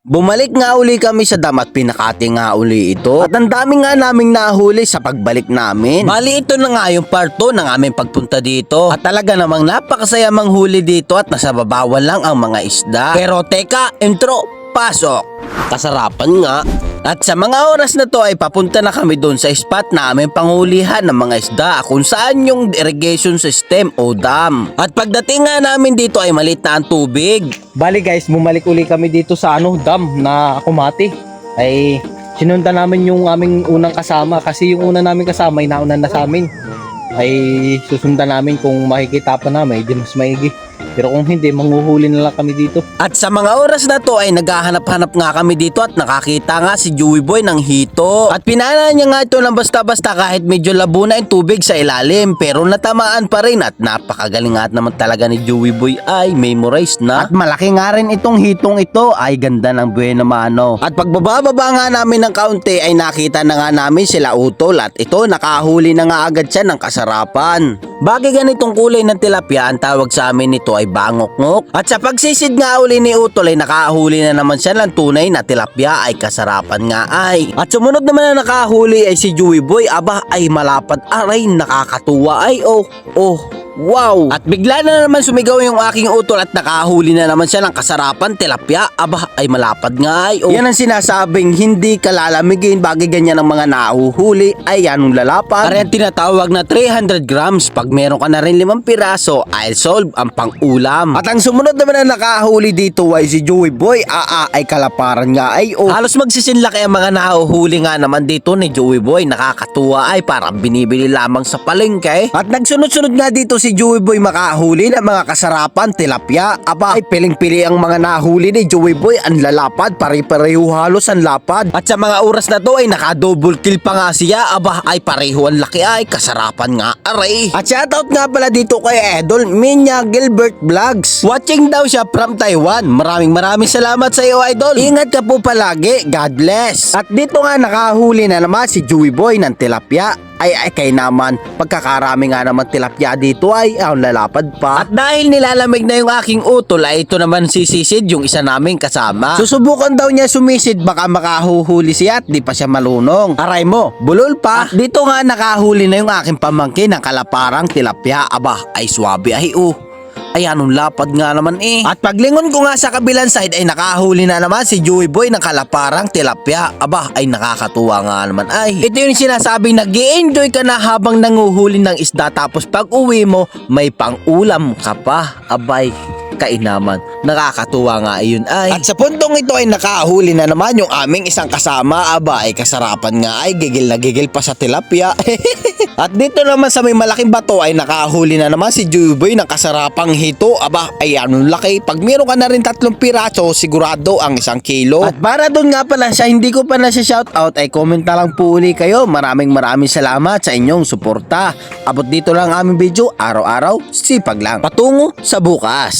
Bumalik nga uli kami sa dam at pinakati nga uli ito. At ang dami nga naming nahuli sa pagbalik namin. Bali ito na nga yung part 2 ng aming pagpunta dito. At talaga namang napakasaya manghuli dito at nasa babawan lang ang mga isda. Pero teka, intro, pasok! Kasarapan nga. At sa mga oras na to ay papunta na kami doon sa spot na aming panghulihan ng mga isda kung saan yung irrigation system o dam. At pagdating nga namin dito ay malit na ang tubig. Bali guys, bumalik uli kami dito sa dam na Kumati. Ay sinundan namin yung aming unang kasama kasi yung una namin kasama ay nauna na sa amin. Ay susundan namin kung makikita pa namin, di mas maigi. Pero kung hindi, manghuhuli na lang kami dito. At sa mga oras na to ay naghahanap-hanap nga kami dito at nakakita nga si Joey Boy ng hito. At pinana niya nga ito ng basta-basta kahit medyo labo na yung tubig sa ilalim. Pero natamaan pa rin at napakagaling nga naman talaga ni Joey Boy ay memorize na. At malaki nga rin itong hitong ito ay ganda ng buena mano. At pagbababa nga namin ng kaunti ay nakita na nga namin sila Utol at ito nakahuli na nga agad siya ng kasarapan. Bagay ganitong kulay ng tilapia ang tawag sa amin nito ay bangok-ngok. At sa pagsisid nga uli ni Utol ay nakahuli na naman siya ng tunay na tilapia ay kasarapan nga ay. At sumunod naman na nakahuli ay si Joey Boy, aba ay malapad, aray nakakatuwa ay wow! At bigla na naman sumigaw yung aking Utol at nakahuli na naman siya ng kasarapan tilapia. Aba ay malapad nga ay Yan ang sinasabing hindi kalalamigin bagay ganyan ang mga nahuhuli ay anong lalapad. Kaya tinatawag na 300 grams. Pag meron ka na rin 5 piraso ay solve ang pang-ulam. At ang sumunod naman na nakahuli dito ay si Joey Boy. Ay kalaparan nga ay Halos magsisinlaki ang mga nahuhuli nga naman dito ni Joey Boy. Nakakatuwa ay parang binibili lamang sa palengke. At nagsunod-sunod nga dito si Joey Boy makahuli ng mga kasarapan tilapia. Aba ay piling-pili ang mga nahuli ni Joey Boy. Ang lalapad, pare-pareho halos ang lapad. At sa mga oras na to ay naka-double kill pa nga siya. Aba ay pareho ang laki ay kasarapan nga aray. At shoutout nga pala dito kay Idol Minya Gilbert Vlogs. Watching daw siya from Taiwan. Maraming salamat sa iyo Idol. Ingat ka po palagi. God bless. At dito nga nakahuli na naman si Joey Boy ng tilapia. Ay kay naman pagkakarami nga naman tilapia dito ay ang lalapad pa. At dahil nilalamig na yung aking Utol ay ito naman sisisid yung isa naming kasama. Susubukan daw niya sumisid baka makahuhuli siya at di pa siya malunong. Aray mo, bulol pa. At dito nga nakahuli na yung aking pamangkin ng kalaparang tilapia. Aba ay swabe ay Ay anong lapad nga naman At paglingon ko nga sa kabilang side ay nakahuli na naman si Joey Boy ng kalaparang tilapia. Aba ay nakakatuwa nga naman ay. Ito yung sinasabing nag-i-enjoy ka na habang nanguhuli ng isda tapos pag uwi mo may pang-ulam ka pa. Abay kainaman. Nakakatuwa nga yun ay. At sa puntong ito ay nakahuli na naman yung aming isang kasama. Aba ay kasarapan nga ay gigil na gigil pa sa tilapia. At dito naman sa may malaking bato ay nakahuli na naman si Joey Boy ng kasarapang hito. Aba ay anong laki. Pag meron ka na rin 3 piraso sigurado ang 1 kilo. At para doon nga pala siya hindi ko pa na siya shoutout ay comment na lang po uli kayo. Maraming salamat sa inyong suporta. Abot dito lang aming video. Araw-araw sipag lang. Patungo sa bukas.